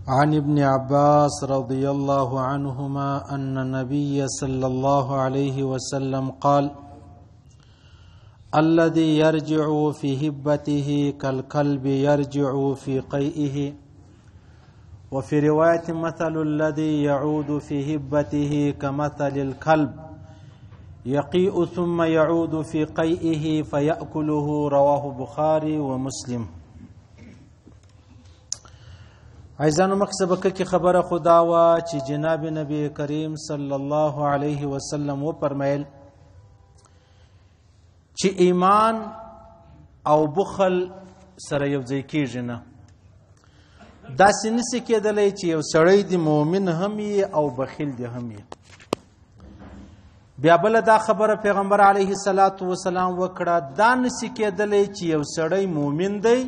عن ابن عباس رضي الله عنهما أن النبي صلى الله عليه وسلم قال: الذي يرجع في هبته كالكلب يرجع في قيئه. وفي رواية: مثل الذي يعود في هبته كمثل الكلب يقيء ثم يعود في قيئه فيأكله. رواه بخاري ومسلم. عايزانو مقصبه کی خبره خدا وا چې جناب نبی کریم صلی الله علیه وسلم و فرمایل چې ایمان او بخل سره یو ځای کیږي نه. دا سنسي کېدلی چې یو سړی دی مؤمن هم وي او بخیل دی هم وي. بیا بل دا خبره پیغمبر علیه الصلاۃ والسلام وکړه، دا نسی کېدلی چې یو سړی مؤمن دی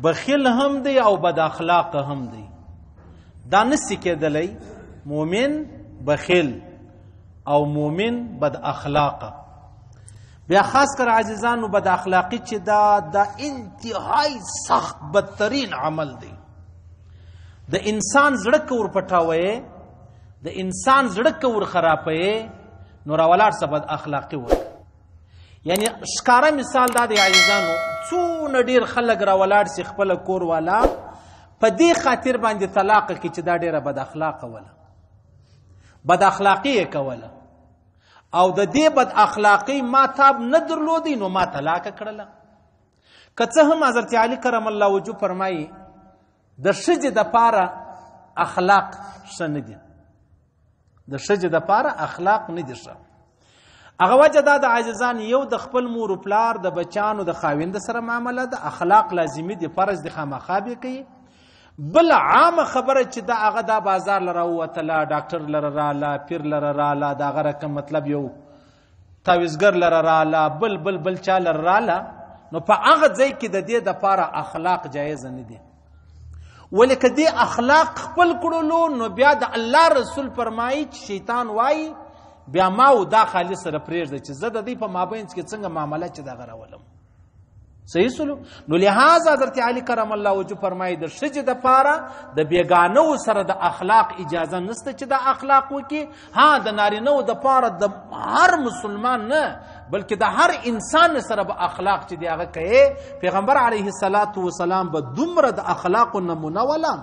بخیل هم دی او بد اخلاق هم دی. دا نسی کېدلی مؤمن بخیل او مؤمن بد اخلاق. بیا خاص کر عزیزانو بد اخلاقی چې دا انتهای سخت بدترین عمل دی. د انسان زړه که ور پټاوی، د انسان زړه که ور خرابوی، نو راولاړ څه بد اخلاقی و. یعنی ښکاره مثال دا دی عزیزانو، څونه ډیر خلک راولاړ سي خپل کور والا په دې خاطر باندې طلاق کی چې دا ډیره بد اخلاقه وله، بد اخلاقی کوله، او د دې بد اخلاقی ما تاب نه درلودي نو ما طلاق کړله. که څه هم حضرت علی کرم الله وجهه فرمایي د ښځې دپاره اخلاق ښه نه دي، د ښځې دپاره اخلاق نه دي ښه. هغه وجه دا د عزیزان، یو د خپل مور و پلار د بچانو د خاوند سره معامله ده، اخلاق لازمي دي، فرض دي، خامخا به کوي. بل عامه خبره چې دا هغه دا بازار لره ووتله، ډاکټر لره راله، پیر لره راله، د هغه رقم مطلب یو تعویزګر لره راله، بل بل بل چا لره راله، نو په هغه ځای کې د دې دپاره اخلاق جایز نه دي. ولې که دې اخلاق خپل کړلو نو بیا د الله رسول فرمایي چې شیطان وایي بیا ما او دا خالص سره پرېږده چې زه د دې په مابین کې څنګه معامله چې دغه راولم. صحیح سلو. نو لہذا حضرت علی کرم الله وجهه فرمایي د ښځې دپاره د بیګانو سره د اخلاق اجازه نشته چې د اخلاق وکړي. ها د نارینهو دپاره د هر مسلمان نه بلکې د هر انسان سره به اخلاق چې دی هغه کوي. پیغمبر علیه الصلاۃ والسلام به دومره د اخلاقو نمونه ولا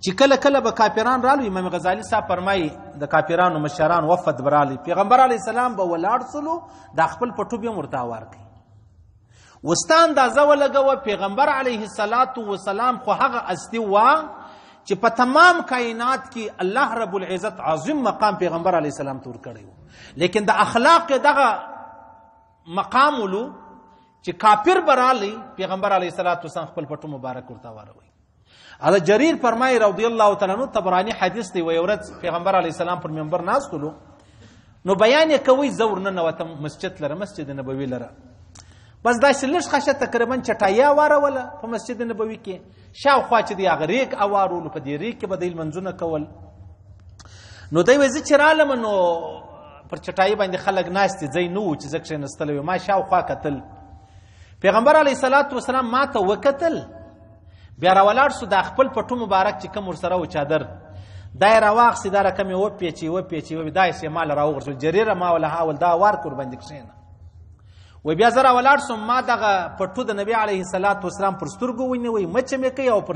چې کله کله به کافران رالو. امام غزالی صاحب فرمایي د کافرانو مشران وفد برالی، پیغمبر علیه السلام به ولاړ سلو د خپل پټو به مرته ورکړي. وستا اندازه ولګوه پیغمبر علیه الصلاۃ والسلام خو هغه استی وا چې په تمام کائنات کې الله رب العزت عظیم مقام پیغمبر علیه السلام تور کړی و، لیکن د اخلاق دغه مقام ولو چې کافر برالی پیغمبر علیه الصلاۃ والسلام خپل پټو مبارک ورته واروي. هذا جرير فرمای رضی الله تعالی عنہ، طبرانی حدیث دی، وی ورځ پیغمبر علیه السلام پر منبر ناستلو نو بیان یې کوي زور نه نوتم مسجد لره، مسجد نبوي لره، بس دا شلش خشه تقریبا چټایا واروله په مسجد نبوي کې. شاوخوا چې دی هغه ریک اوارولو، په دې ریک کې به د منځونه کول. نو دی وایي چې رالم نو پر چټای باندې خلک ناستي ځای نو چې زکه نستلوي. ما شاوخوا کتل، پیغمبر علیه الصلاۃ والسلام ما ته وکتل، بیا راولاړ سو د خپل پټو مبارک چې کوم ورسره و چادر دای راواخ سیداره کمی و پیچی دای سه مال راوغرسو. جريره ما ولا حاول دا وار کور باندې کښینه. و بیا زرا ولاړ سو، ما دغه پټو د نبی علیه الصلاۃ والسلام پر سترګو ونیوي، مچ مې کوي او پر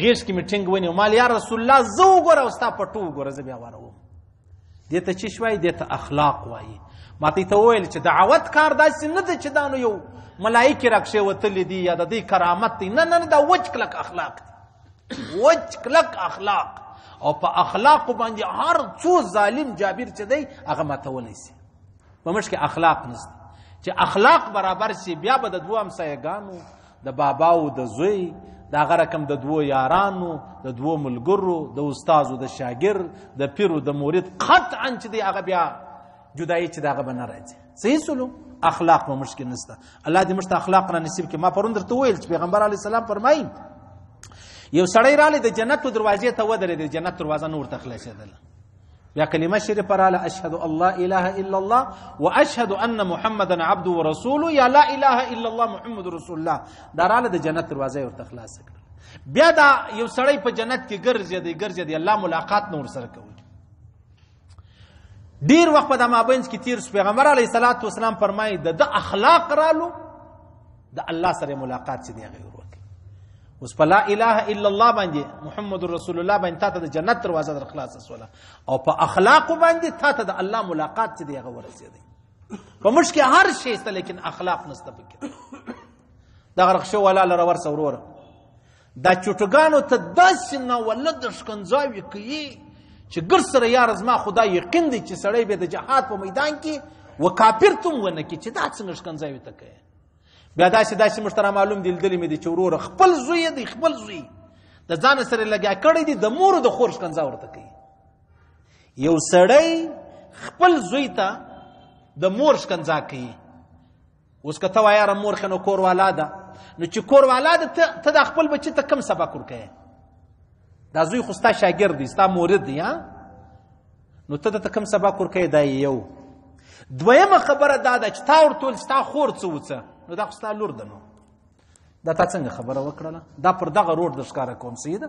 غیږ کې میټینګ ونیو. مال یا رسول الله زو ګور او ستا پټو ګور ز بیا وراو. دې ته چې شوي دې ته اخلاق وایي. ما ته ویل چې دعوت کار داسې نه ده چې دانو یو ملائکه راکشه وتلی دي یا د دې کرامت دی. نه نه دا وچ کلک اخلاق دی، وچ کلک اخلاق. او په اخلاق باندې هر څو ظالم جابر چې دی هغه ماتولی سي. په مش کې اخلاق نشته. چې اخلاق برابر شي بیا به د دوه همسایګانو، د بابا او د زوی، د هغه رقم د دوه یارانو، د دوه ملګرو، د استادو د شاګرد، د پیرو د مرید، قطعا چې دی هغه بیا جدایي چې دغه بنه راځي. صحیح سلو. اخلاق مو مشکل نشته. الله دې مشت اخلاق را نصیب کړي. ما پرون درته ویل چې پیغمبر علی السلام فرمایي یو سړی رالی د جنت دروازې ته ودرېد، د جنت دروازه نور ته خلاصېدله. بیا کلمه شریفه راله، اشهد ان لا اله الا الله واشهد ان محمدا عبده ورسوله، یا لا اله الا الله محمد رسول الله. دا راله د جنت دروازه ورته خلاص کړه. بیا دا یو سړی په جنت کې ګرځي الله ملاقات نور سره کوي. ډیر وخت په د مابینځ کې تیر شو. پیغمبر علیه الصلاۃ والسلام فرمایي د اخلاق رالو د الله سره ملاقات چې دی غیر وکړي. اوس په لا اله الا الله باندې محمد رسول الله باندې ته د جنت دروازه در خلاصه سوله او په اخلاق باندې ته د الله ملاقات چې دی غیر ورسېږي. په مشکل هر شی ست لیکن اخلاق نسته پکې. دا غرق شو ولا لره ورسه ورور دا چټګانو ته داسې نه ولد شکنځاوي کوي چې ګر سره یار زما خدا یقین دی چې سړی به د جهاد په میدان کې و کافر تم ونه کې چې دا څنګه شکنځاوي ته کوي. بیا داسې مشترا معلوم دی دلې مې دي چې ورور خپل زوی دی خپل زوی د ځان سره لګیا کړی دی د مور د خور شکنځا ورته کوي. یو سړی خپل زوی ته د مور شکنځا کوي. اوس که ته وایې یاره مور خو نو کور والا ده نو چې کور والا ده ته د خپل بچي ته کم سبق ورکوې؟ دا زوی خو ستا شاګرد دی ستا مورد دی نو ته ته کم سبق ورکوې؟ دا یو. دویمه خبره دا ده چې تا ورته ویل ستا خور څه وڅه نو دا خو ستا لور ده. نو دا تا څنګه خبره وکړله؟ دا پر دغه روډ در ښکاره کوم صحیح ده.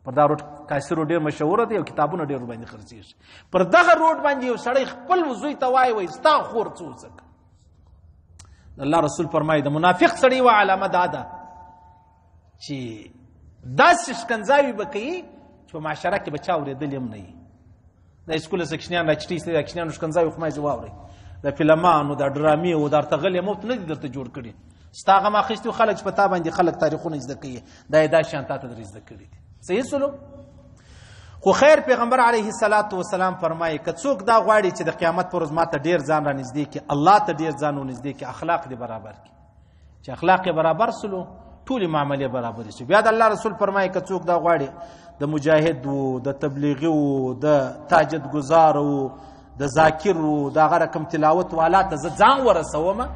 پر دا روډ کاسي روډ ډېر مشهوره دی او کتابونه ډېر باندې خرڅېږي. پر دغه روډ باندې یو سړی خپل زوی ته وایي ستا خور څه وڅه. الله رسول فرمایي د منافق سړی و علامه دا ده چې داسې شکنځاوي به کوي چې په معاشره کې به چا اورېدلې هم نه وي. د اسکوله سکشنیان راچټي ایستلي د کشنیانو شکنځاوي خو مایځې واورئ. د فلمانو د ډرامې او د ارته غلې موت نه دي درته جوړ کړي. ستا غم اخیستي خلک چې په تا باندې خلک تاریخونه زده کوي دا یې دا شیان تا ته در زده کړي دي. صحیح سلو. خو خیر پیغمبر علیه الصلاۃ والسلام فرمایي که څوک دا غواړي چې د قیامت پر ورځ ماته ډېر ځان را نږدې کړي الله ته ډېر ځان ورنږدې کړي اخلاق دې برابر کړي. چې اخلاق یې برابر سلو ټولې معاملې برابرې شي. بیا د الله رسول فرمایي که څوک دا غواړي د مجاهد و د تبلیغي و د تاجد ګزار و د ذاکر و د هغه رقم تلاوت والا ته زه ځان ورسومه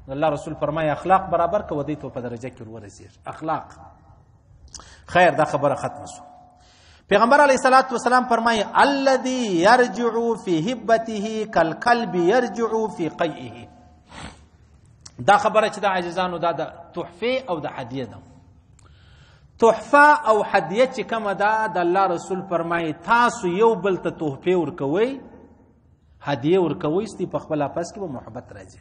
الله رسول فرمایي اخلاق برابر که ودې ته په درجه کې ورسېږي. اخلاق خیر دا خبره ختمه شو. پیغمبر علیه الصلاۃ والسلام فرمایي الذي يرجع في هبته كالكلب يرجع في قيئه. دا خبره چې د عاجزانو دا د تحفه او د هدیه ده. تحفه او هدیه چې کومه ده د الله رسول فرمایي تاسو یو بل ته تحفه ورکوئ هدیه ورکوئ ستې په خپل آپس کې به محبت راځي.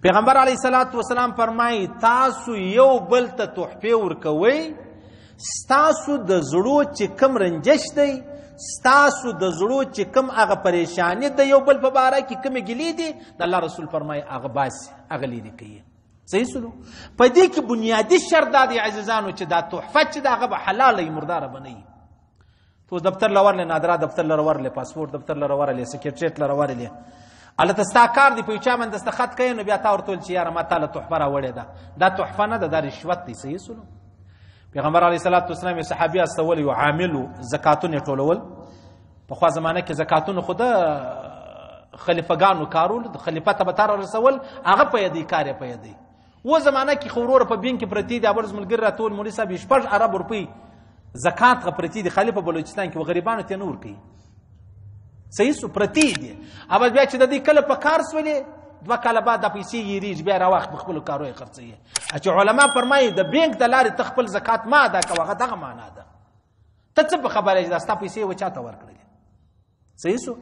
پیغمبر علیه الصلاۃ والسلام فرمایي تاسو یو بل ته تحفه ورکوئ ستاسو د زړو چې کم رنجش دی ستاسو د زړو چې کم هغه پریشانی د یو بل په باره کې کم ګیلې دي د الله رسول فرمایي هغه باسي هغه لیرې کوي. صحیح سلو. په دې کې بنیادی شرط دا دی عزیزانو چې دا تحفه چې دا هغه به حلاله وي مرداره به نه وي. تو دفتر لورلې نادره دفتر لره ورلې پاسپورت دفتر لره ورلې سکرټریټ لره ورلې هلته ستا کار دی په یو چا باندې دستخط کوي نو بیا تا ورته ویل چې یاره ما تا له تحفه راوړې ده دا تحفه نه ده دا رشوت دی. صحیح سلو. پیغمبر علیه الصلاۃ والسلام یو صحابي استول یو عامل زکاتونه ټولول. په خوا زمانه کې زکاتونه خو د خلیفګانو کارول د خلیفه ته به تار رسول هغه په یدی کار یې په یدی. و زمانه کې خو وروره په بینک کې پرتی دی ابرز ملګری راټول مولوي صاحب شپږ ارب روپۍ زکات غ پرتی دی خلیفه بلوچستان کې و غریبانو ته نور کوي. صحیح سو پرتی دی. اول بیا چې د دې کله په کار سولې 2 کاله بعد د پیسې یریج بیا راوخت خپل کارو یې خرڅي. چې علما فرمایي د بینک د لارې تخپل زکات ما ادا کوه هغه دغه معنا ده. ته څه په خبره چې دا ستا پیسې و چاته ورکړلې. صحیح سو.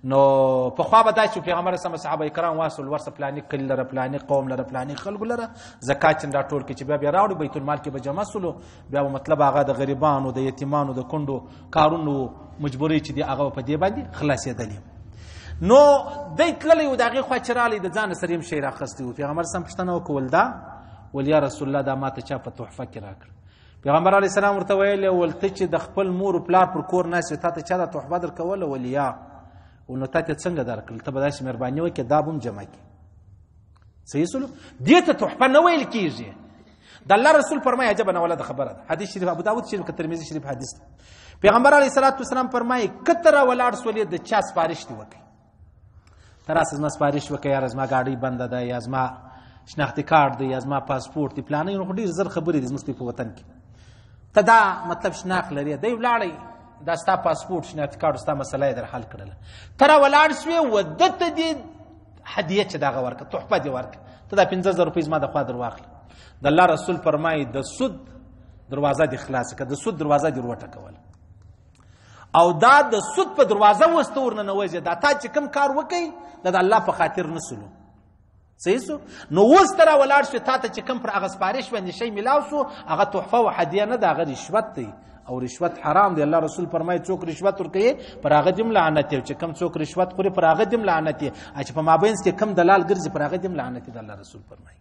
نو په خوا به دا چې پیغمبر سم صحابه کرام واسول ورسه پلاني کل لره پلاني قوم لره پلاني خلکو لره زکات چندا ټول کې چې بیا راوړي بیت المال کې به جمع سولو بیا مطلب هغه د غریبانو د یتیمانو د کندو کارونو مجبوري چې دی هغه په دې باندې خلاصېدلې. نو دای تللی و د هغې خوا چې رالی د ځان سره یم شی راخستی و. پیغمبر سم پوښتنه وکول دا ول یا رسول الله دا ماته چا په تحفه کې راکړ. پیغمبر علیه السلام ورته ویلی ول ته چې د خپل مور و پلار پر کور ناست تا ته چا دا تحفه درکوله ول یا نو تا ته څنګه درکړل ته به داسې مهرباني وکړې دا به هم جمع کړي. صحیح سلو. دې ته تحفه نه ویل کېږي. د الله رسول فرمایي عجبه نه ولده خبره ده. حدیث شریف ابو داود شریف که ترمذي شریف حدیث ده. پیغمبر علیه السلام فرمایي که ته راولاړ سولې د چا سپارښت دې وکړي ته راسه زما سپارښت وکړه یاره زما ګاډۍ بنده ده یا زما شناختي کارت دی یا زما پاسپورت دی پلانې نو خو ډېر زر خبرې دي زموږ په وطن کې ته دا مطلب شناخت لري دی ولاړی دا ستا پاسپورت شناختي کارت ستا مسله یې در حل کړله ته راولاړ شوې و ده ته دې هدیه چې دغه ورکړه تحفه دې ورکړه ته دا 15000 روپۍ زما د خوا در واخله د الله رسول فرمایي د سود دروازه دې خلاصه کړه، د سود دروازه دې وټکوله، او دا د سود په دروازه وسته ورننوځي. دا تا چې کوم کار وکړي دا د الله په خاطر نه سلو، صحیح سو. نو اوس ته راولاړ شو، تا ته چې کوم پر هغه سپارش باندې شی میلاو سو، هغه تحفه او هدیه نه ده، هغه رشوت دی، او رشوت حرام دی. الله رسول فرمایي څوک رشوت ورکوي پر هغه دې لعنت دی، چې کوم څوک رشوت خوري پر هغه دې لعنت دی، چې په مابینځ کې کوم دلال ګرځي پر هغه دې لعنت دی. الله رسول فرمایي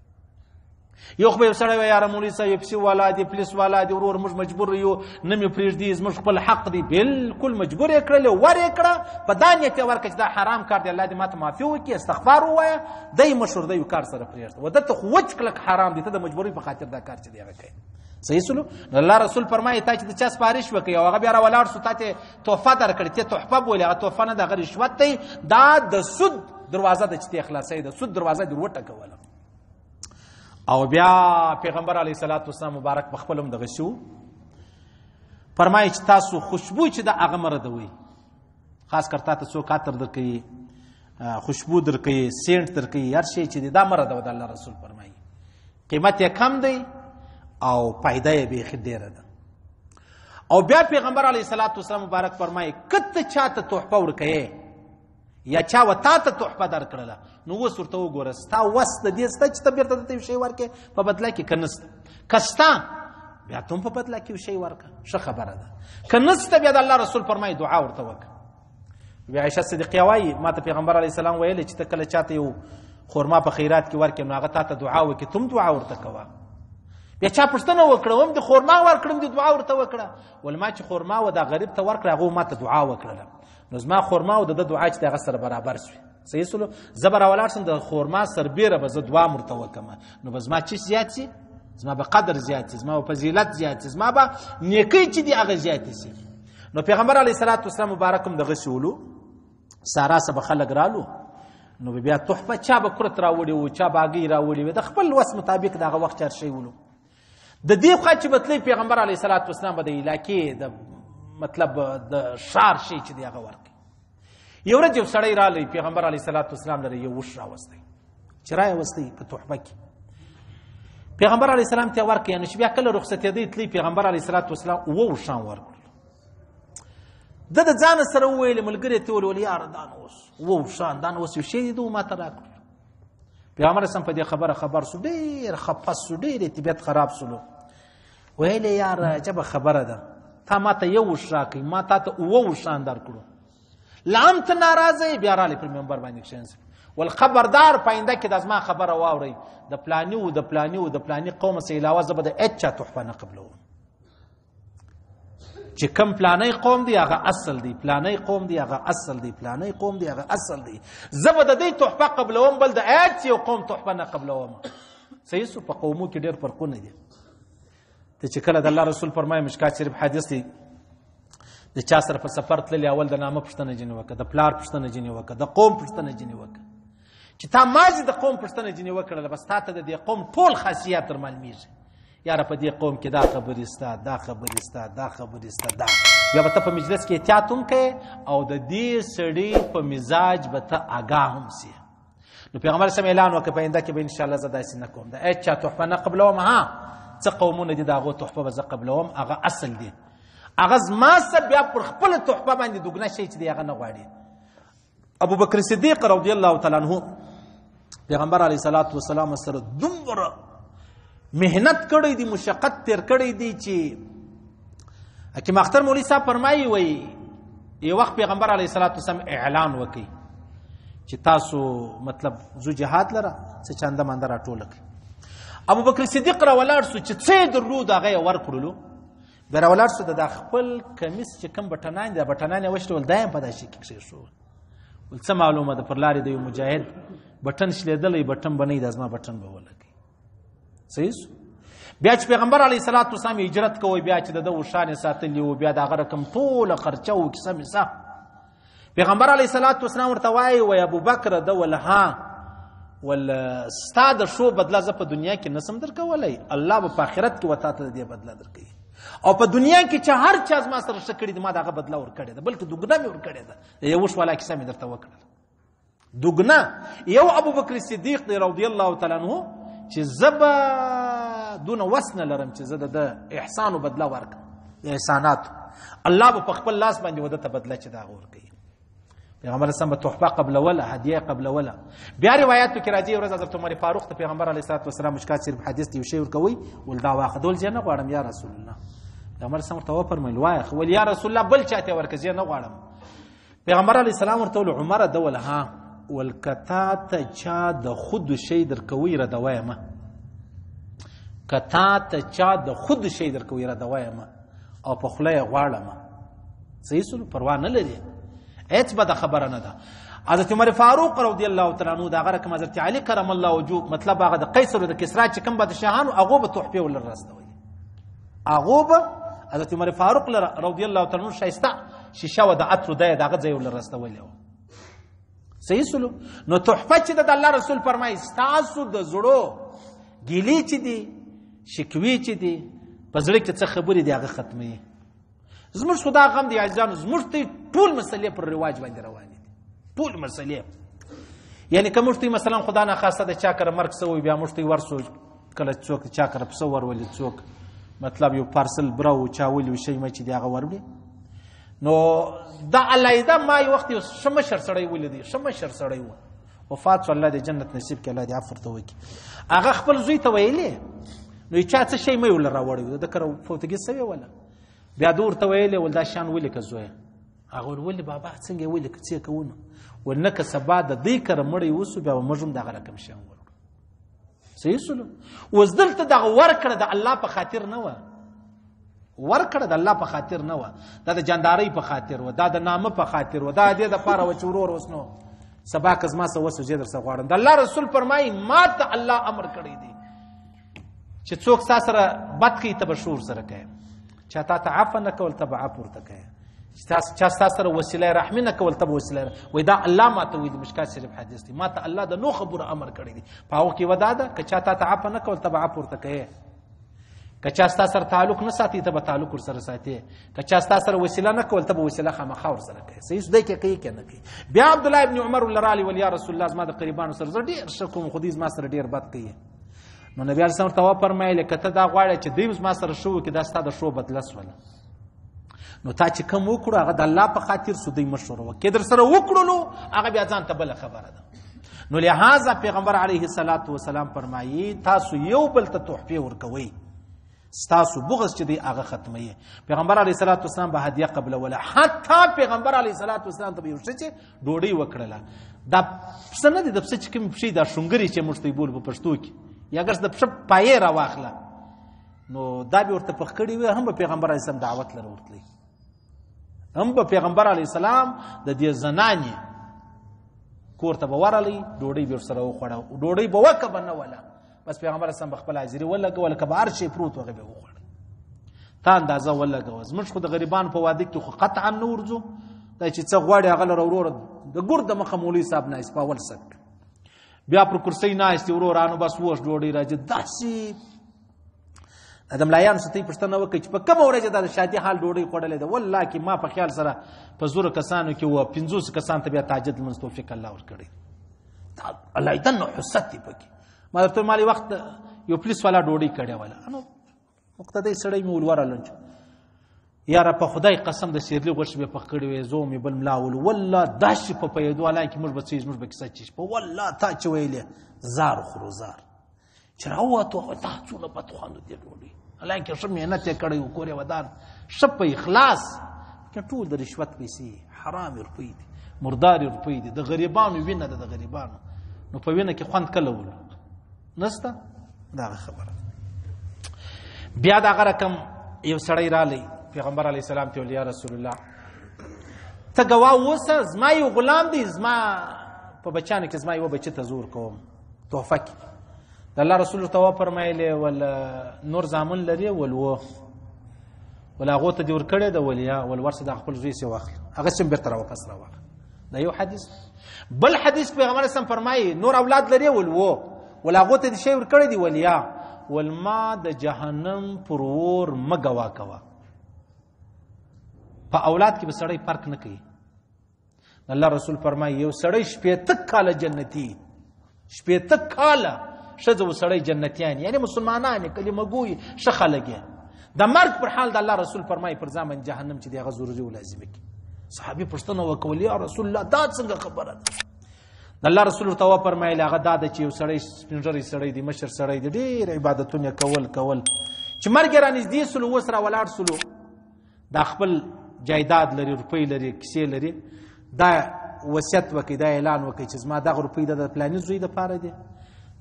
یو خو به سړی وایي یاره مولوي صاحب پیسې والا دی، پولیس والا دی، ورور موږ مجبور یو نه مې پرېږدي، زموږ خپل حق دی. بالکل مجبور یې کړل، ور یې کړه، په دا نیت یې ورکړه چې دا حرام کار دی، الله دې ماته معافي وکړي، استغفار ووایه، دی مشهور دی یو کار سره پرېږده، و دته خو وچ کلک حرام دی، ته د مجبورۍ په خاطر دا کار چې دی هغه کوي. صحیح سلو. الله رسول فرمایي تا چې د چا سپارش وکړي او هغه بیا راولاړ سو، تا ته تحفه درکړې، ته تحفه بولې، هغه تحفه نه ده، هغه رشوت دی. دا د سود دروازه ده چې ته خلاصوي، د سود دروازه دې وټکوله. او بیا پیغمبر علیه الصلاۃ والسلام مبارک په خپل هم دغه شو فرمایي چې تاسو خوشبو چې د هغه مردوي، خاص کر تاسو څوک عطر درکوي، خوشبو درکوي، سینټ درکوي، هر شی چې دا مرده د الله رسول فرمایي قیمت یې کم دی او فائدہ یې بیخي ډیره ده. او بیا پیغمبر علیه الصلاۃ والسلام مبارک فرمایي کته چاته تحفه ورکوي یا چا و تا ته تحفه درکړله، نو اوس ورته وګوره ستا وس د دې سته چې ته بیرته درته یو شی ورکړې په بدله کې، که نسته، که شته بیا ته هم په بدله کې یو شی ورکړه، ښه خبره ده. که نسته بیا د الله رسول فرمایي دعا ورته وکړه. بیا عایشه صدیقیه وایي ما ته پیغمبر علیه السلام ویلی چې ته کله چاته یو خورما په خیرات کې ورکړې نو هغه تا ته دعا وکړي، ته هم دعا ورته کوه. بیا چا پوښتنه وکړه هم د خورما ورکړم د دعا ورته وکړه، ول ما چې خورما و دا غریب ته ورکړه هغه ما ته دعا وکړله، نو زما خورما او د دعا چې هغه سره برابر شوي. صحیح سلو. زه به راولاړ شم د خورما سربیره به زه دعا ورته وکړم، نو به زما چی زیات شي، زما به قدر زیات شي، زما به فضیلت زیات شي، زما به نیکۍ چې دي هغه زیاتې شي. نو پیغمبر علیه الصلاۃ والسلام مبارک هم دغه شولو، سارا سبه خلک رالو، نو بیا تحفه چا به کرت راوړي وو، چا به هګۍ راوړي وو، د خپل وس مطابق دغه وخت هر شی ولو. د دې خوا چې بتلی پیغمبر علیه الصلاۃ والسلام به د علاقې د مطلب د شار شي چې دی هغه ورکړي. یو ورځ یو سړی رالی پیغمبر علیه الصلاۃ والسلام لري یو وش راوستی، چې راوستی په تحفه کې پیغمبر علیه السلام ته ورکړي، یعنی چې بیا کله رخصتېدی تلی پیغمبر علیه الصلاۃ والسلام اوه وشان ورکړل. د ځان سره وویل ملګری ته وویل یاره دا نو اوس اوه وشان دا نو اوس یو شی دی ما ته راکړل. پیغمبر اسلام په دې خبر سو، ډېر خفه سو، ډېر طبیعت خراب سولو، ویل یاره عجبه خبره ده، تا ما ته یو وش راکړي ما تا ته اوه وشان درکړو، لام ته ناراضه بیا رالی پر منبر باندې کښېنځي، ول خبردار پاینده کې د زما خبره واورئ، د پلاني و د پلاني و د پلاني قوم څخه علاوه زه به د هېڅ چا تحفه نه قبلوم. چې کوم پلانی قوم دی هغه اصل دی، پلانی قوم دی هغه اصل دی، پلانی قوم دی هغه اصل دی، زه به د دې تحفه قبلوم، بل د هېڅ یو قوم تحفه نه قبلوم. صحیح سو. په قومو کې ډېر فرقونه دي. ته چې کله د الله رسول فرمایي مشکات شریف حدیث دی، د چا سره په سفر تللی اول د نامه پوښتنه ځینې وکړه، د پلار پوښتنه ځینې وکړه، د قوم پوښتنه ځینې وکړه. چې تا مازې د قوم پوښتنه ځینې وکړله بس تا ته د دې قوم ټول خاصیات در معلومېږي. یاره په دې قوم کې دا خبرې سته، دا خبرې سته، دا خبرې سته، دا بیا به ته په مجلس کې احتیاط هم کوې او د دې سړي په مزاج به ته آګاه هم سي. نو پیغمبر سم اعلان وکړ په آینده کې به انشاءالله زه داسې نه کوم، د هېڅ چا تحفه نه قبلوم. ها څه قومونه دي د هغو تحفه به زه قبلوم، هغه اصل دي، هغه زما سره بیا پر خپله تحفه باندې دوګنه شی چې دی هغه نه غواړي. ابو بکر صدیق رضی الله تعالی عنه پیغمبر علیه الصلاۃ والسلام سره دومره محنت کړی دی، مشقت تیر کړی دی چې حکیم اختر مولوی صاحب فرمایي وایي یو وخت پیغمبر علیه الصلاۃ والسلام اعلان وکړي چې تاسو مطلب زو جهاد لره څه چانده مانده راټوله کړي. ابو بکر صدیق راولاړ سو چې څه یې درلود هغه یې ورکړلو. بیا راولاړ سو د خپل کمیس چې کوم بټنان دي بټنان یې وشلول، دا یې په دا شي کې کښېښول. ول څه معلومه ده پر لارې د یو مجاهد بټن شلېدلی بټن به نه وي، دا زما بټن به ولګي. صحیح سو. بیا چې پیغمبر علیه الصلاۃ والسلام هجرت کوي، بیا چې د ده وشانې ساتلي وو، بیا د هغه رقم ټوله خرچه و کیسه میسه. پیغمبر علیه الصلاۃ والسلام ورته وایي وای ابوبکر ده ول ها ول ستا د شو بدله زه په دنیا کې نسم درکولی، الله به په آخرت کې وتا ته د دې بدله درکوي، او په دنیا کې چې هر چا زما سره ښه کړي دي ما د هغه بدله ورکړې ده، بلکې دوګنه مې ورکړې ده. یو وش والا کیسه مې درته وکړله دوګنه. یو ابوبکر صدیق دی رضی الله تعالی عنه چې زه به دونه وس نه لرم چې زه د احسانو بدله ورکړم د احساناتو الله به په خپل لاس باندې وده ته بدله چې دا ورکوي پیغمبر اسلام به تحفه قبلوله هدیه قبلوله بیا روایتو کې راځي ورځ حضرت عمر فاروق ته پیغمبر علیه الصلاه والسلام مشکات شریف حدیث دی شی ورکوي ول دا واخدول چې نه غواړم یا رسول الله پیغمبر اسلام ته وفرمایل وای ول یا رسول الله بل چاته ورکځي نه غواړم پیغمبر علیه السلام ورته ول عمر دول ها ول کتا ته چا د خود شی درکوي را دوایم کتا ته چا د خود شی درکوي را دوایم او په خله غواړم صحیح سول پروا نه لري هیڅ بده خبره نه ده حضرت عمر فاروق رضی الله تعالی عنہ دا غره کوم حضرت علی کرم الله وجهه مطلب هغه د قیصر او د کسرا چې کوم بادشاهانو هغه به تحفه ول رسوي هغه به حضرت عمر فاروق رضی الله تعالی عنہ شایسته شیشه و د عطر دغه ځای ول رسوي صحیح سلو نو تحفه چې د الله رسول فرمایي تاسو د زړو ګیلی چې دي شکوي چې دي په زړه کې څه خبرې دي هغه ختمي زموږ خدا غم دی عزیزانو زموږ ته ټول مسلې پر رواج باندې روانې دي ټول مسلې یعنی کوم ته مثلا خدا نه خاصه د چا کر مرګ سوی بیا موږ ته ورسو کله څوک چا کر پسو ورولې څوک مطلب یو پارسل براو چا ولې شي مې چې دی هغه ورولې نو دا علایده ما یو وخت شمشر سړی ولیدي شمشر سړی و وفات صلی الله د جنت نصیب کړي الله دې عفو ته وکړي هغه خپل زوی ته ویلې نو چا څه شي مې ول راوړی د کر فوتګي سوی ولا بیا دور ته ویلې ول دا شان ولې که زوی هغه ولې بابا څنګه ولې که څه کوونه ولنه که سبا د دې کر مړی وسو بیا مجرم دغه رقم شان ور صحیح سلو وزدلته دغه ور کړه د الله په خاطر نه و ور کړه د الله په خاطر نه و دا د جانداري په خاطر و دا د نامه په خاطر و دا د پاره و چورور وسنو سبا کزما سو وسو جې در څه غواړم د الله رسول فرمایي ما ته الله امر کړی دی چې څوک سره بد کی تبشور سره کوي چاته تعفو نه کول تبع پورته کوي چا سره وسیله رحم نه کول تبع وسیله وای دا الله ماته وی د مشکات شریف حدیث دی ماته الله د نو خبره امر کړی دی پاو کې ودا ده ک چاته تعفو نه کول تبع پورته کوي ک چا سره تعلق نه ساتي تبع تعلق ور سره ساتي ک چا سره وسیله نه کول تبع وسیله خامخا ور سره کوي صحیح دې کې کوي کنه کوي بیا عبد الله ابن عمر ولرالي ول یا رسول الله ما د قریبانو سره ډیر شکوم خدیز ما سره ډیر بد کوي نو نبی علیه السلام ته فرمایله کته دا غواړي چې دیوس ما سره شو کې دا ستاسو شو بدلس ولا نو تا چې کوم وکړو هغه د الله په خاطر سودی مشوره وکړه در سره وکړو هغه بیا ځان ته بل خبره ده نو لہذا پیغمبر علیه الصلاۃ والسلام فرمایي تاسو یو بل ته تحفه ورکوي تاسو بغض چې دی هغه ختمي پیغمبر علیه الصلاۃ والسلام به هدیه قبل ولا حتی پیغمبر علیه الصلاۃ والسلام ته یو څه ډوډۍ وکړه دا څنګه دي د څه کوم شي دا شونګری چې مشتي بول په پښتو کې یا اگر د پښه پایې را واخله نو دا به ورته پخکړی وي هم پیغمبر علیه السلام دعوت لره ورتلی هم به پیغمبر علیه السلام د دې زنانې کور ته به ورلی ډوډۍ به سره وخوړه ډوډۍ به وکبه نه ولا بس پیغمبر اسلام بخپل حاضری ولګه ول کبار شي پروت وغه به وخوړه تا اندازه ولګه زموږ خو د غریبان په واده کې خو قطعا نورځو دا چې څه غواړي هغه ورور د ګور د مخه مولوی صاحب نه اسپاول سک بیا پر کرسی ناشتي ورورانو بس وښ ډوډۍ راځي داسي ادم لایان ستې پښتنه وکړي چې په کوم ورځ د شادي حال ډوډۍ خوړلې ده والله کې ما په خیال سره په زور کسانو کې و 50 کسان ته بیا تاجد منځ توفیق الله ور کړی الله ایدن حست پکې ما ته مالي وخت یو پولیس والا ډوډۍ کړې ولا انو مقتدی سړی مول ورالنج یاره په خدای قسم د سیرلی غوښ به پخ کړی وې زوم بل ملاول والله داش په پیدو الله کې موږ به چیز موږ به کیسه چیز په والله تا چې ویلې زار خروزار چراوته تاسو نه پته خواندو دی ډوډۍ الله کې شم مهنت کړی وکړې ودان شپ اخلاص کې ټول د رشوت پیسې حرام روپۍ دي مردار روپۍ دي د غریبانو وینه د غریبانو نو په وینه کې خوند کله ول نسته دا خبره بیا دا رقم یو سړی رالی پیغمبر علیه السلام ته یا رسول الله ته گواه اوسه زما یو غلام دی زما په بچانو کې زما یو بچی ته زور کوم تحفه کې د الله رسول ته فرمایله ول نور زامن لري ول هغه ته دی ور کړی د ولیا ول ورسه د خپل زوی سی واخل هغه سم بیرته واپس راوړ دا یو حدیث بل حدیث پیغمبر اسلام فرمایي نور اولاد لري ول هغه ته دی شی ور کړی دی ولیا ول ما د جهنم پرور مګوا کوا په اولاد کې به سړی فرق نه کوي الله رسول فرمایي یو سړی شپې تک کال جنتی شپې تک کال ښځه و سړی جنتیان یعنی مسلمانان کلمه ګوي ښه خلک د مرګ پر حال د الله رسول فرمایي پر ځان باندې جهنم چې دی هغه ضروري و لازمي کړي. صحابي پوښتنه وکړه یا رسول الله دا څنګه خبره ده؟ د الله رسول ورته وفرمایل هغه دا ده چې یو سړی سپین ږیری سړی دی مشر سړی دی ډېر عبادتونه کول چې مرګ یې رانږدې سولو اوس را ولاړ سولو دا خپل جایداد لري روپۍ لري کیسې لري دا وصیت وکړي دا اعلان وکړي چې زما دغه روپۍ د فلاني زوی دپاره دی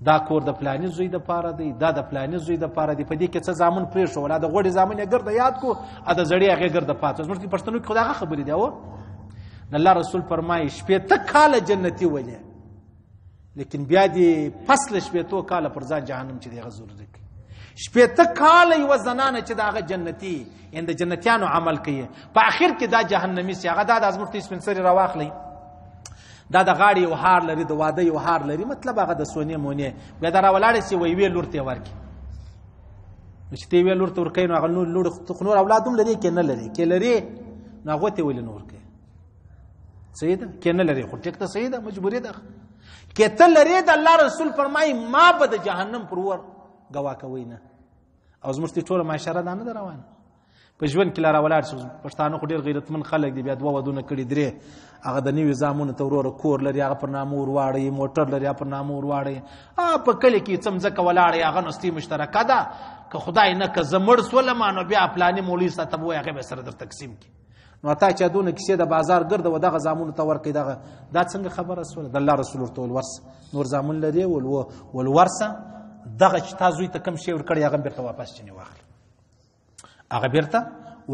دا کور د فلاني زوی دپاره دی دا د فلاني زوی دپاره دی په دې کې څه زامن پرېښول د غوړې زامن یې ګرده یاد کړو د زړې هغې ګرده پاتې زموږ کې پښتنو کې خو د هغه خبرې دی الله رسول فرمایي 80 کاله جنتي ولې لیکن بیا دې پس له 80 کاله پر ځان جهنم چې دی هغه ضروري کوي 80 کاله یوه زنانه چې د هغه جنتي یعنې د جنتیانو عمل کوي په آخر کې دا جهنمي سي هغه دا د زموږ ته سپین سرې راواخلئ دا د غاړې یو هار لري د واده یو هار لري مطلب هغه د سونې مونې بیا دا راولاړې سي وایي یوې لور ته یې ورکړي چې ته یوې لور ته ورکوي نو هغه لور نور اولاد هم لري که نه لري که لري نو هغو ته یې ولې نه ورکوي صحیح ده که نه لري خو ټیک ته صحیح ده مجبوري ده که ته لرې د الله رسول فرمایي ما به د جهنم پر ور ګواه کوئ نه او زموږ ته ټوله معاشره دا نه ده روانه په ژوند کې لا راولاړ شو پښتانه خو ډېر غیرتمن خلک دي بیا 2 ودونه کړي 3 هغه د نوي زامنو ته وروره کور لري هغه پر نامه ور واړوي موټر لري هغه پر نامه ور واړوي په کلي کې څه مځکه ولاړه هغه نستي مشترکه ده که خدای نه که زه مړ سولم نو بیا پلاني مولوي صاحب وایي هغه به سره در تقسیم کړي نو تا چې دونه کیسې د بازار ګرده و دغه زامنو ته ورکړي دغه دا څنګه خبره سوله د الله رسول ورته ورس نور زامن لري ولورسه دغه چې تا زوی ته کوم شی ورکړی هغه بیرته واپس چینې واخله هغه بیرته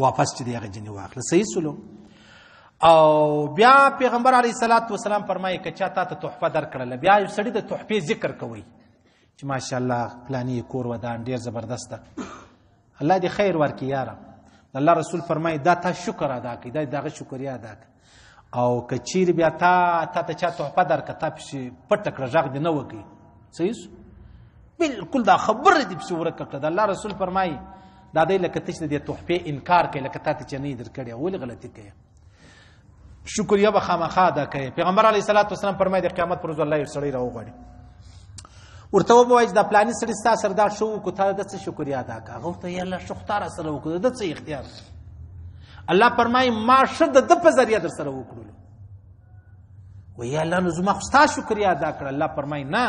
واپس چې دی هغه جنې واخله صحیح سلو او بیا پیغمبر علیه الصلاة والسلام فرمایي که چا تا ته تحفه درکړله بیا یو سړي د تحفې ذکر کوئ چې ماشاءالله فلاني کور ودان ډېر زبردست ده الله دې خیر ورکړي یاره الله رسول فرمایي دا تا شکر ادا کړي دا د هغه شکریا ادا کړه او که چیرې بیا تا ته چا تحفه درکړه تا پسې پټه کړه غږ دې نه وکړي صحیح بالکل دا خبره دې پسې ورکه کړه د الله رسول فرمایي دا دی لکه ته چې د دې تحفې انکار کوي لکه تا ته چې نه یې درکړې ولې غلطي کوي شکریه به خامخا ادا کوي پیغمبر علیه الصلاة والسلام فرمایي د قیامت پر ورځ الله یو سړی راوغواړي ورته ووایي چې دا پلاني سړي ستا سره دا ښه وکړو تا د څه شکریه ادا کړه هغه ورته یا الله ښه خو تا را سره وکړو د څه اختیار الله فرمایي ما ښه د ده په ذریعه در سره وکړلو وایي یا الله نو زما خو ستا شکریه ادا کړه الله فرمایي نه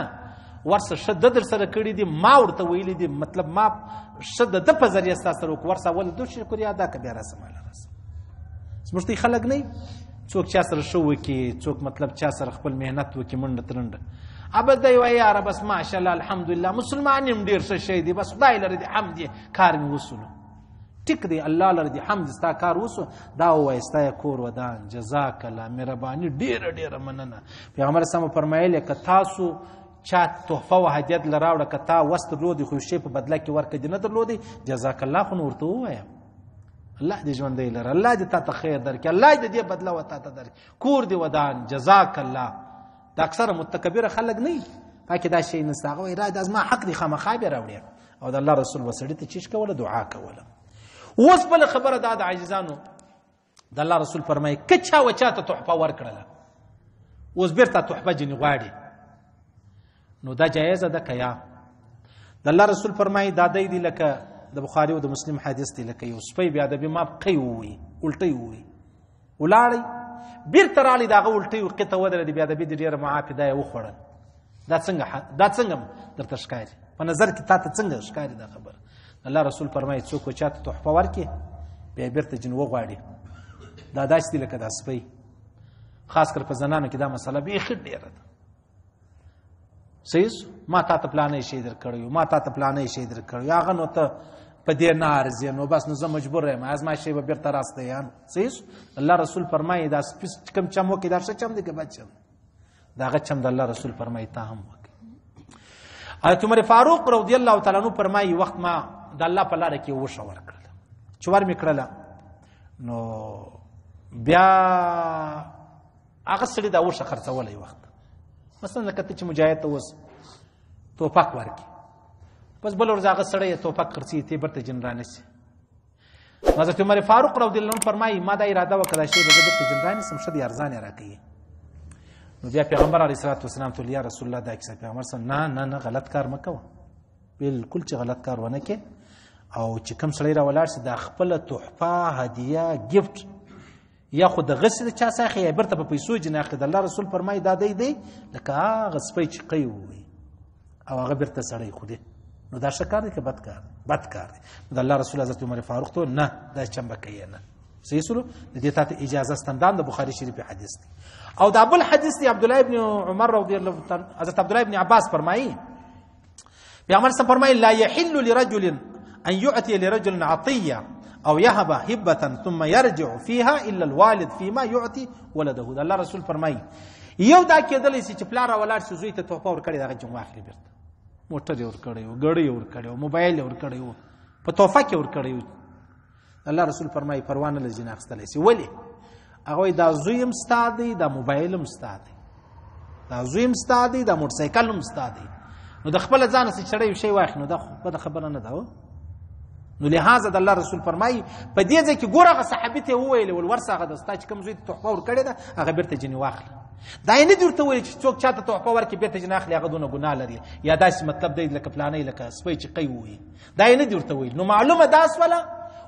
ورسه ښه ده در سره کړي دي ما ورته ویلي دي مطلب ما ښه د ده په ذریعه ستا سره وکړو ورسه ولې دو شکریه ادا کړه بیا راسه ماله راسه زموږ ته خلک نه څوک چا سره ښه وکړي څوک مطلب چا سره خپل محنت وکړي منډه ترنډه ابد دی وایي یاره بس ماشاءالله الحمدلله مسلمان یم ډېر ښه شی دی بس خدای لره دې حمد یې کار مې وسولو ټیک دی الله لره دې حمد ستا کار وسو دا ووایه ستا یې کور ودان جزاک الله مهرباني ډېره ډېره مننه پیغمبر سم فرمایلی که تاسو چا تحفه و هدیت له راوړه که تا وس درلودی خو شی په بدله کې ورکړه دې نه درلودی جزاک الله خو نو ورته ووایه الله دې ژوندی لره الله دې تا ته خیر درکړي الله دې دې بدله و تا ته درکړي کور دې ودان جزاک الله دا اکثره متکبره خلک نه وي پکې دا شی نسته هغه وایي دا زما حق دی خامخا بیا راوړي او د الله رسول به سړي ته چیش کوله دعا کوله اوس بله خبره دا د عاجزانو د الله رسول فرمایي که چا و چا ته تحفه ورکړله اوس بیرته تحفه ځینې غواړي نو دا جایزه ده که یا د الله رسول فرمایي دا دی دی لکه د بخاري او د مسلم حدیث دی لکه یو سپی بیا د ما قی ووي الټی ووي ولاړی بیرته رالی د هغه الټی وقته ودرېدې بیا د بې د ډېره معافې دا یې وخوړل دا څنګه درته ښکاري په نظر کې تا ته څنګه ښکاري دا خبره الله رسول فرمایي څوک چا ته تحفه ورکړي بیا بیرته ځینې وغواړي دا داسې دي لکه دا سپی خاص کر په زنانو کې دا مسله بیخي ډېره ده صحیح ما تا ته پلانی شی در کړی ما تا ته پلانی شی در کړی هغه نو ته په دې نه ارزي نو بس نو زه مجبور یم از ما شی به بیرته راسته یم صحیح الله رسول فرمایي دا کم چم وکړي دا ښه چم دی که بد چم دا هغه چم د الله رسول فرمایي تا هم وکړي حضرت عمر فاروق رضی الله تعالی عنہ فرمایي وخت ما د الله په لاره کې وښه ورکړله چې ور مې کړله نو بیا هغه سړي دا وښه خرڅولی وخت مثلا که ته چې مجاهد ته اوس توپک ورکړي بس بل ورځ هغه سړی توپک خرڅوي ته یې بیرته جن رانیسي حضرت عمر فاروق رضی الله عنه فرمایي ما دا اراده وکړه دا شی به زه بیرته جن رانیسم ښه دی ارزان یې راکوي نو بیا پیغمبر علیه الصلاۃ والسلام ته یا رسول الله دا کیسه پیغمبر صلی الله نه نه غلط کار مکوه بالکل چې غلط کار ونه کې او چې کوم سړی را ولاړ شي دا خپل تحفه هدیه گیفت یا خو د غسل چا ساخه یا برته په پیسو جناخ د الله رسول فرمای دا دی لکه هغه سپی چې قی وي او هغه برته سړی خو دی نو دا ښه کار دی که بد کار دی د الله رسول حضرت عمر فاروق ته نه دا چمبه کوي نه صحیح سلو د دې ته اجازه ستندان د بخاری شریف حدیث دی او دا بل حدیث دی عبد الله ابن عمر رضی الله عنه حضرت عبد الله ابن عباس فرمایي پیغمبر صلی الله علیه وسلم لا يحل لرجل ان يعطي لرجل عطيه او يهب هبه ثم يرجع فيها الا الوالد فيما يعطي ولده د الله رسول فرمایي یو دا کېدلی چې پلار ولاړ شي زوی ته تحفه ورکړي دا جمع اخلي بیرته موټر یې ورکړی و ګړی یې ورکړی و موبایل یې ورکړی و په تحفه کې ورکړی و الله رسول فرمایي پروا نه لري ځینې اخیستلی شي ولې هغه وایي دا زوی هم ستا دی دا موبایل هم ستا دی دا زوی هم ستا دی دا موټرسایکل هم ستا دی نو د خپله ځانه چې سړی یو شی واخلي نو دا خو بده خبره نه ده نو لهذا د الله رسول فرمایي په دې ځای کې ګوره هغه صحابي ته یې وویل ورسه هغه د ستا چې کوم زوی ته تحفه ورکړې ده هغه بیرته ځینې واخله دا یې نه دي ورته ویلي چې څوک چاته تحفه ورکړي بیرته ځینې اخلي هغه دونه ګناه لري یا داسې مطلب دی لکه فلانی لکه سپی چې قی ووایي دا یې نه دي ورته ویلي نو معلومه دا سوله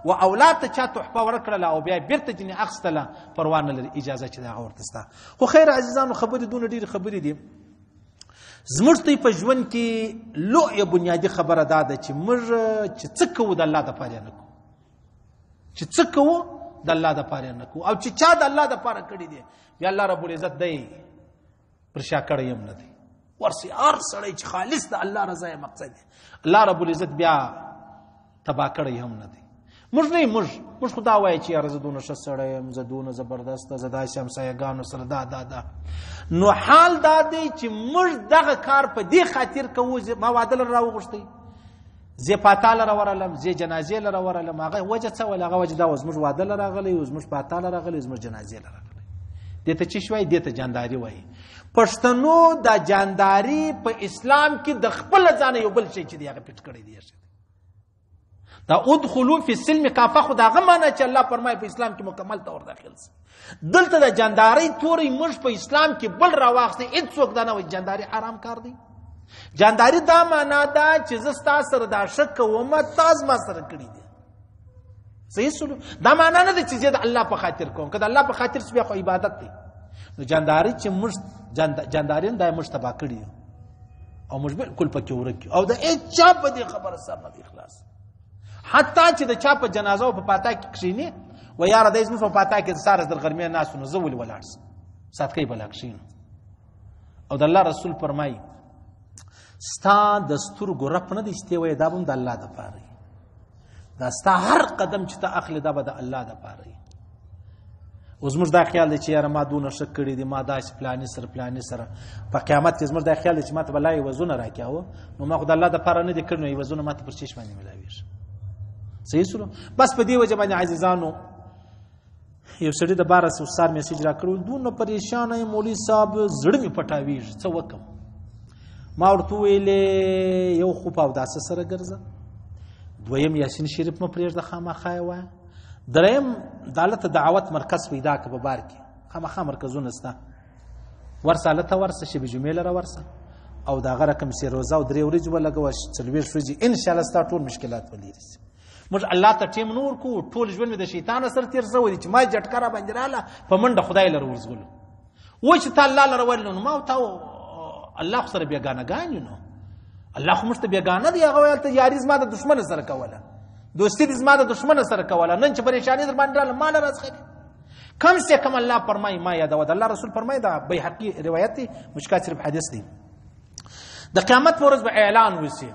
و اولاد ته چا تحفه ورکړله او بیا بیرته ځینې اخیستله پروا نه لري اجازه چې د هغه ورته ستا خو خیر عزیزانو خبرې دونه ډېرې خبرې دي زموږ ته په ژوند کې لویه بنیادي خبره دا ده چې موږ چې څه کوو د الله دپاره یې نه کوو چې څه کوو د الله دپاره یې نه کوو او چې چا د الله دپاره کړي دي بیا الله رب العزت دی پر شا کړی هم نه دی ورسې هر سړی چې خالص د الله رضا یې مقصد دی الله رب العزت بیا تباه کړی هم نه دی موږ نه موږ خو دا وایي چې یاره زه دونه ښه سړی یم زه دونه زبردسته زه داسې همسایهګانو سره دا نو حال دا دی چې موږ دغه کار په دې خاطر کوو ما واده لره راوغوښتی زه پاتا لره ورغلم زه جنازې لره ورغلم هغه وجه څه ویل هغه وجه دا و زموږ واده لره راغلی و زموږ پاتا لره راغلی زموږ جنازې لره راغلی دې ته څه وایي دې ته جانداري وایي پښتنو دا جانداري په اسلام کې د خپل ځان یو بل شی چې دی هغه پټ کړی دی دا ادخلوا فی السلم کافه خو دا هغه معنی چې الله فرمایي په اسلام کې مکمل طور داخل شي دلته د جانداري توري موږ په اسلام کې بل راواخلي هیڅوک دا نه وایي جانداري حرام کار دی جانداري دا معنا ده چې زه ستا سره دا شک کوم تاسو ما سره کړی دي صحیح سلو دا معنا نه ده چې زه د الله په خاطر کوم که د الله په خاطر څه خو عبادت دی نو جانداري چې موږ جاندارین دا موږ تبا کړی او موږ بالکل پکې ورک او دا هیڅ چا په دې خبره سره نه اخلاص حتی چې د چا په جنازه او په پاتا کې کښینی و یاره د زموږ په پاتا کې ساره د غرمې ناس نو زه ولې ولاړ سم ساتکې بلا کښینو او د الله رسول فرمایي ستا د سترګو رپ نه دی چې ته وایې دا به هم د الله دپاره دا ستا هر قدم چې ته اخلې دا به د الله دپاره اوس زموږ دا خیال دی چې یاره ما دونه ښه کړي دي ما داسې پلاني سره په قیامت کې زموږ دا خیال دی چې ما ته به لا عوضونه راکړه نو ما خو د الله دپاره نه دي کړي نو عوضونه ما ته پر چشم باندې ملاویږي صحیح سلو بس په دې وجه باندې عزیزانو یو سړي د 1200 سار میسج را کړو دونه پریشان یم مولوي صاحب زړه مې پټاویږي څه وکم ما ورته ویلې یو خو په اوداسه سره ګرځه دویم یاسین شریف مو پرېږده خامخا یې وایه دریم دالته دعوت مرکز پیدا که په بار کې خامخا مرکزونه سته ورسه هلته ورسه شبې جمعې لره ورسه او د هغه رقم سي روزه او 3 ورځې ولګوه 40 ورځې انشاءالله ستا ټول مشکلات به لرې شي موږ الله ته ټیم نور کو ټول ژوند مې د شیطان سره تیر شوی دی چې ما جټکه را باندې راله په منډه خدای لره ورزغلو و چې ته الله لره ورلو نو ما ته الله سره بیګانګان نو الله خو مشته بیګانه دی هغه ولته یاري زما د دشمن سره کوله دوستی زما د دشمن سره کوله نن چې پریشانی در باندې راله مال راځخه کم سے کم الله فرمای ما یاد ود الله رسول فرمای دا بیهقی روایت دی مشکات شریف حدیث دی د قیامت ورځ به اعلان وسی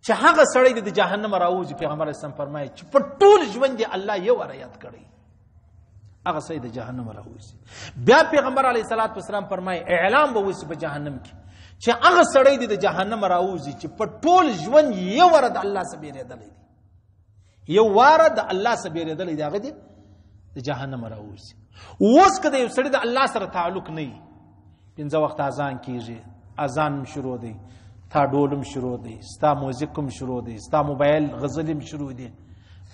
چې هغه سړی د جهنم راوځي پیغمبر اسلام فرمایي چې په ټول ژوند دی الله یو آیات کړی هغه سړی د جهنم راوځي بیا پیغمبر علیه الصلاۃ والسلام فرمایي اعلان به وسی په جهنم کې چې هغه سړی د جهنم راوځي چې په ټول ژوند یو ور د الله سره بیریدل دی یو ور د الله سره بیریدل دی هغه دی د جهنم راوځي اوس کله یو سړی د الله سره تعلق نه وي پنځه وخت اذان کیږي اذان شروع دی تا ډولم شروع دی ستا موزیکم شروع دی ستا موبایل غزلم شروع دی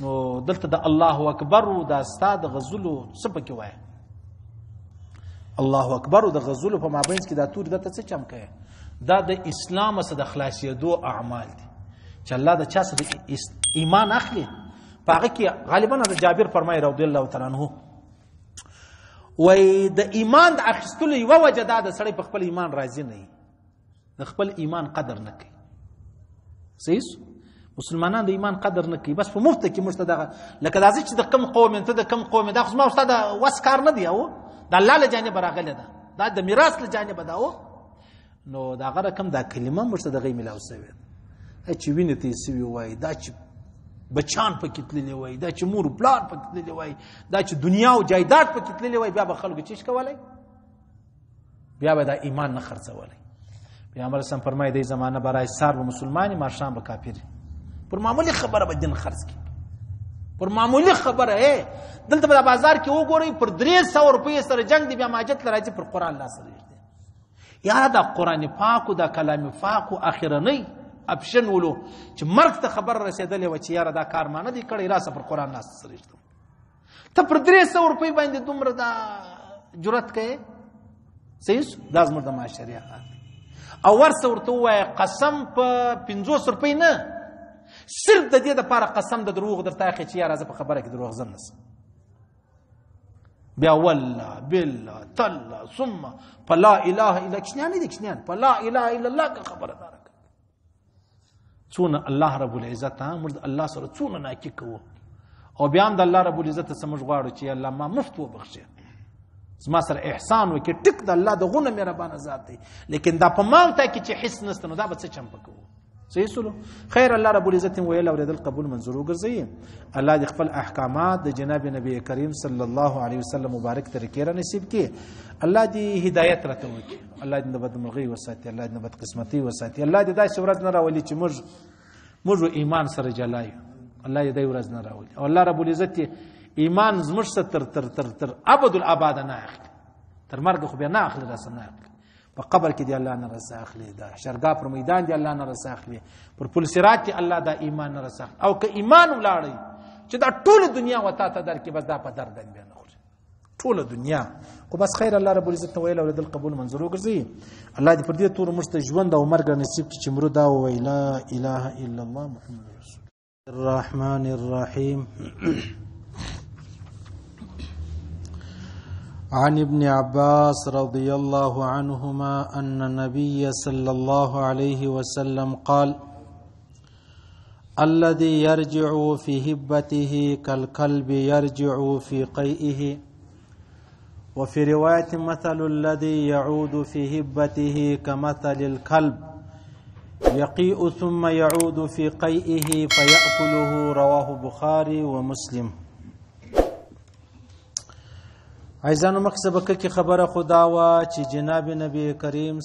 نو دلته د الله اکبر او د ستا د غزلو څه پکې وایي الله اکبر. د غزولو په مابینځ کې دا توري دته څه چمکه دا د اسلام سره د خلاصېدو اعمال دي چې الله د چا سره ایمان اخلي. په هغه کې غالبا د جابر فرمایي رضی الله تعالی عنہ وای د ایمان د اخیستلو یوه وجه دا د سړی په خپل ایمان راضي نه وي، د خپل ایمان قدر نه کوي. صحیح مسلمانان د ایمان قدر نه کوي، بس په مفت کې موږ ته دغه لکه دا چې د کم قوم ته د کم قوم دا خو ما استاد وس کار نه دی او د الله له جانب راغلی ده، دا د میراث له جانب ده او نو دا غره کم دا کلمه موږ ته دغه ملاو شوی چې وینې ته سوي وای، دا چې بچان پکې تللی وای، دا چې مور پلان پکې تللی وای، دا چې دنیا او جایداد پکې تللی وای، بیا به خلکو چیش کولای، بیا به دا ایمان نه خرڅولای. پیغمبر سم فرمایي د زمانه برای سار و مسلمانی مارشان به کافر پر معمولی خبره به دین خرڅ کی، پر معمولی خبره دلته په بازار کې وګورئ پر 300 روپۍ سره جنگ دی، بیا ماجت لراځي پر قران الله سره دی. یا دا قران پاک او دا کلام پاک او اخرنی اپشن ولو چې مرګ ته خبر رسیدلې و چې یاره دا کار ما نه دی کړی، راسه پر قران الله سره دی. ته پر 300 روپۍ باندې دومره دا جرأت کوي. صحیح دا زموږ د معاشري حال او ورسه ورته وایي قسم په 500 روپۍ نه، صرف د دې لپاره قسم د دروغ درته اخی چې یاره زه په خبره کې دروغجن نسم، بیا والله بالله تالله ثم فلا اله الا کشنیان دي کشنیان فلا اله الا الله که خبره دار څونه الله رب العزت موږ الله سره څونه ناکي کوو او بیا هم د الله رب العزت سره موږ غواړو چې الله ما مفت وبخښي، زما سره احسان وکړي. ټیک د الله د غونه مهربانه ذات دی، لیکن دا په ما ته کې چې حس نشته نو دا به څه چمپه کوو. صحیح سلو خیر. الله رب العزت ویل اوریدل قبول منظور وګرځي. الله د خپل احکامات د جناب نبی کریم صلی الله علیه وسلم مبارک طریقې را نصیب کړي. الله دې هدایت راته وکړي، الله دې د بدمرغي وساتي، الله دې د بدقسمتي وساتي، الله دې داسې ورځ نه راولي چې موږ ایمان سره جلایو، الله دې ورځ نه راولي. او الله رب العزت ایمان زموږ سره تر ابد الاباد نه اخلي، تر مرګ خو بیا نه اخلي، راسه نه اخلي. په قبر کې دی الله نه رسا اخلي، دا شرګا پر میدان دی الله نه رسا اخلي، پر پل صراط کې الله دا ایمان نه رسا. او که ایمان ولاړی چې دا ټول دنیا وتا ته در کې بس دا په درد بیا نه خوري ټول دنیا خو بس خیر. الله رب العزت ویل او دل قبول منظور وګرځي. الله دې پر دې تور مرسته ژوند او مرګ نصیب کړي چې مرو دا وی لا اله الا الله محمد رسول الرحمن الرحیم. عن ابن عباس رضي الله عنهما أن النبي صلى الله عليه وسلم قال: الذي يرجع في هبته كالكلب يرجع في قيئه. وفي رواية مثل الذي يعود في هبته كمثل الكلب يقيء ثم يعود في قيئه فيأكله. رواه بخاري ومسلم. عايزانو مقصد کې خبره خدا وا چې جناب نبی کریم